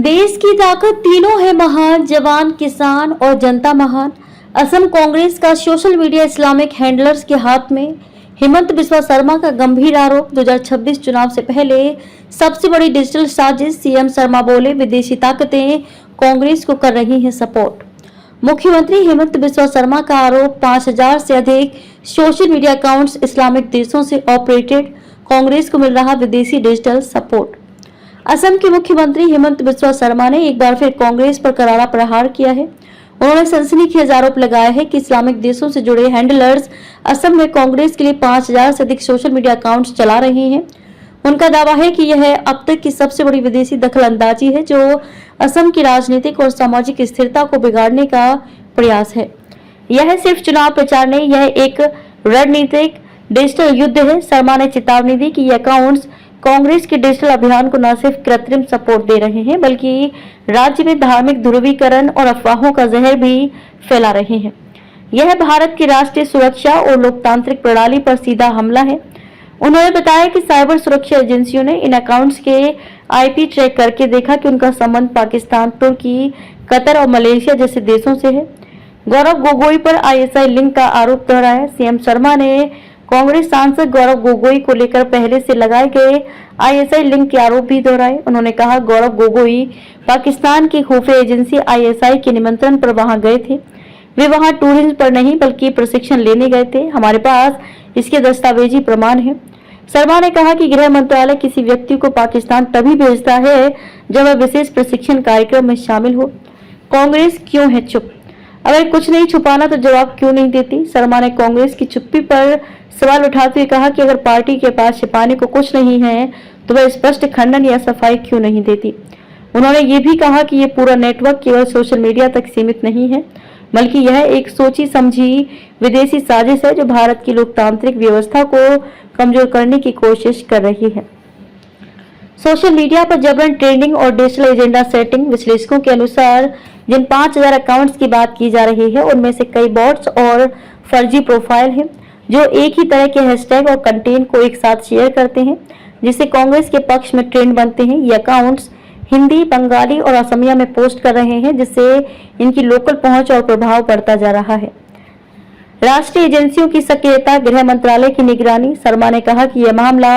देश की ताकत तीनों है महान, जवान, किसान और जनता महान। असम कांग्रेस का सोशल मीडिया इस्लामिक हैंडलर्स के हाथ में। हेमंत बिस्वा शर्मा का गंभीर आरोप। 2026 चुनाव से पहले सबसे बड़ी डिजिटल साजिश। सीएम शर्मा बोले, विदेशी ताकतें कांग्रेस को कर रही हैं सपोर्ट। मुख्यमंत्री हेमंत बिस्वा शर्मा का आरोप, 5000 से अधिक सोशल मीडिया अकाउंट्स इस्लामिक देशों से ऑपरेटेड, कांग्रेस को मिल रहा विदेशी डिजिटल सपोर्ट। असम के मुख्यमंत्री हेमंत बिस्वा शर्मा ने एक बार फिर कांग्रेस पर करारा प्रहार किया है। उन्होंने सनसनीखेज आरोप लगाया है कि इस्लामिक देशों से जुड़े हैंडलर्स असम में कांग्रेस के लिए 5000 से अधिक सोशल मीडिया अकाउंट्स चला रहे हैं। उनका दावा है कि यह अब तक की सबसे बड़ी विदेशी दखलंदाजी है जो असम की राजनीतिक और सामाजिक स्थिरता को बिगाड़ने का प्रयास है। यह सिर्फ चुनाव प्रचार नहीं, यह एक रणनीतिक डिजिटल युद्ध है। शर्मा ने चेतावनी दी कि ये अकाउंट्स कांग्रेस के डिजिटल अभियान को न सिर्फ कृत्रिम सपोर्ट दे रहे हैं बल्कि राज्य में धार्मिक ध्रुवीकरण और अफवाहों का जहर भी फैला रहे हैं। यह भारत की राष्ट्रीय सुरक्षा और लोकतांत्रिक प्रणाली पर सीधा हमला है। उन्होंने बताया कि साइबर सुरक्षा एजेंसियों ने इन अकाउंट्स के आईपी ट्रैक करके देखा कि उनका संबंध पाकिस्तान, तुर्की, कतर और मलेशिया जैसे देशों से है। गौरव गोगोई पर आईएसआई लिंक का आरोप दोहराया। सीएम शर्मा ने कांग्रेस सांसद गौरव गोगोई को लेकर पहले से लगाए गए आईएसआई लिंक के आरोप भी दोहराए। उन्होंने कहा, गौरव गोगोई पाकिस्तान की खुफिया एजेंसी आईएसआई के निमंत्रण पर वहां गए थे। वे वहां टूरिज्म पर नहीं बल्कि प्रशिक्षण लेने गए थे। हमारे पास इसके दस्तावेजी प्रमाण है। शर्मा ने कहा कि गृह मंत्रालय किसी व्यक्ति को पाकिस्तान तभी भेजता है जब वह विशेष प्रशिक्षण कार्यक्रम में शामिल हो। कांग्रेस क्यों है चुप? अगर कुछ नहीं छुपाना तो जवाब क्यों नहीं देती? शर्मा ने कांग्रेस की चुप्पी पर सवाल उठाते हुए कहा कि अगर पार्टी के पास छिपाने को कुछ नहीं है तो वह स्पष्ट खंडन या सफाई क्यों नहीं देती। उन्होंने ये भी कहा कि ये पूरा नेटवर्क केवल सोशल मीडिया तक सीमित नहीं है बल्कि यह एक सोची समझी विदेशी साजिश है जो भारत की लोकतांत्रिक व्यवस्था को कमजोर करने की कोशिश कर रही है। सोशल मीडिया पर जबरन ट्रेंडिंग और डिजिटल एजेंडा सेटिंग। विश्लेषकों के अनुसार जिन 5000 अकाउंट्स की बात की जा रही है उनमें से कई बॉट्स और फर्जी प्रोफाइल हैं जो एक ही तरह के हैशटैग और कंटेंट को एक साथ शेयर करते हैं जिससे कांग्रेस के पक्ष में ट्रेंड बनते हैं। ये अकाउंट्स हिंदी, बंगाली और असमिया में पोस्ट कर रहे हैं जिससे इनकी लोकल पहुंच और प्रभाव बढ़ता जा रहा है। राष्ट्रीय एजेंसियों की सक्रियता, गृह मंत्रालय की निगरानी। शर्मा ने कहा कि यह मामला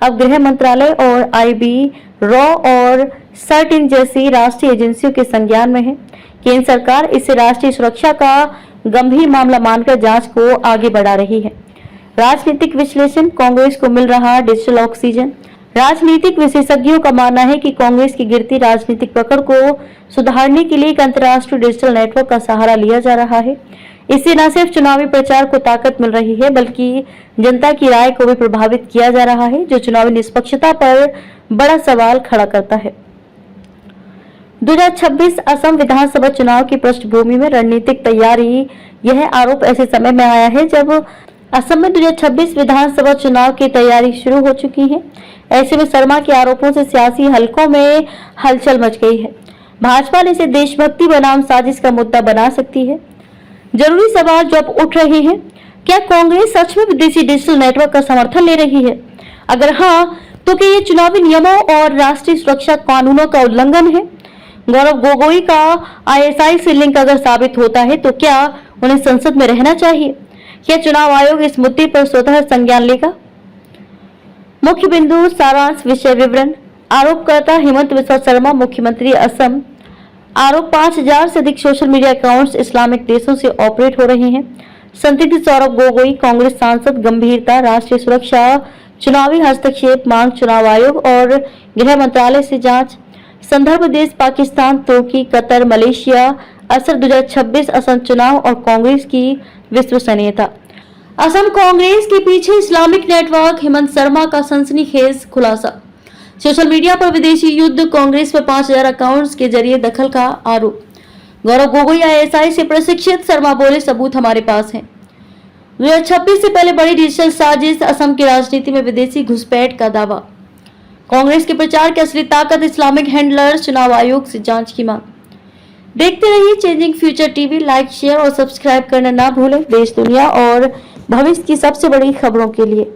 अब गृह मंत्रालय और आईबी, रॉ और सर्ट जैसी राष्ट्रीय एजेंसियों के संज्ञान में है। केंद्र सरकार इसे राष्ट्रीय सुरक्षा का गंभीर मामला मानकर जांच को आगे बढ़ा रही है। राजनीतिक विश्लेषण, कांग्रेस को मिल रहा डिजिटल ऑक्सीजन। राजनीतिक विशेषज्ञों का मानना है कि कांग्रेस की गिरती राजनीतिक पकड़ को सुधारने के लिए एक अंतर्राष्ट्रीय डिजिटल नेटवर्क का सहारा लिया जा रहा है। इससे न सिर्फ चुनावी प्रचार को ताकत मिल रही है बल्कि जनता की राय को भी प्रभावित किया जा रहा है जो चुनावी निष्पक्षता पर बड़ा सवाल खड़ा करता है। 2026 असम विधानसभा चुनाव की पृष्ठभूमि में रणनीतिक तैयारी। यह आरोप ऐसे समय में आया है जब असम में 2026 विधानसभा चुनाव की तैयारी शुरू हो चुकी है। ऐसे में शर्मा के आरोपों से सियासी हलकों में हलचल मच गई है। भाजपा ने इसे देशभक्ति बनाम साजिश का मुद्दा बना सकती है। जरूरी सवाल जो अब उठ रहे हैं, क्या कांग्रेस सच में विदेशी डिजिटल नेटवर्क का समर्थन ले रही है? अगर हाँ, तो क्या ये चुनावी नियमों और राष्ट्रीय सुरक्षा कानूनों का उल्लंघन है? गौरव गोगोई का आईएसआई से लिंक अगर साबित होता है तो क्या उन्हें संसद में रहना चाहिए? क्या चुनाव आयोग इस मुद्दे पर स्वतः संज्ञान लेगा? मुख्य बिंदु, सारांश, विषय विवरण। आरोपकर्ता हेमंत बिस्वा शर्मा, मुख्यमंत्री असम। आरोप, 5000 से अधिक सोशल मीडिया अकाउंट्स इस्लामिक देशों से ऑपरेट हो रहे हैं। संदिग्ध सौरभ गोगोई, कांग्रेस सांसद। गंभीरता, राष्ट्रीय सुरक्षा, चुनावी हस्तक्षेप, मांग चुनाव आयोग और गृह मंत्रालय से जांच। संदर्भ देश पाकिस्तान, तुर्की, कतर, मलेशिया। असर 2026 असम चुनाव और कांग्रेस की विश्वसनीयता। असम कांग्रेस के पीछे इस्लामिक नेटवर्क। हेमंत शर्मा का सनसनीखेज खुलासा। सोशल मीडिया पर विदेशी युद्ध, कांग्रेस पर 5000 अकाउंट्स के जरिए दखल का आरोप। गौरव गोगोई आईएसआई से प्रशिक्षित। शर्मा बोले, सबूत हमारे पास हैं। 2026 से पहले बड़ी डिजिटल साजिश, असम की राजनीति में विदेशी घुसपैठ का दावा। कांग्रेस के प्रचार की असली ताकत, इस्लामिक हैंडलर्स। चुनाव आयोग से जांच की मांग। देखते रहिए changing future TV. Like, share और सब्सक्राइब करना ना भूलें। देश, दुनिया और भविष्य की सबसे बड़ी खबरों के लिए।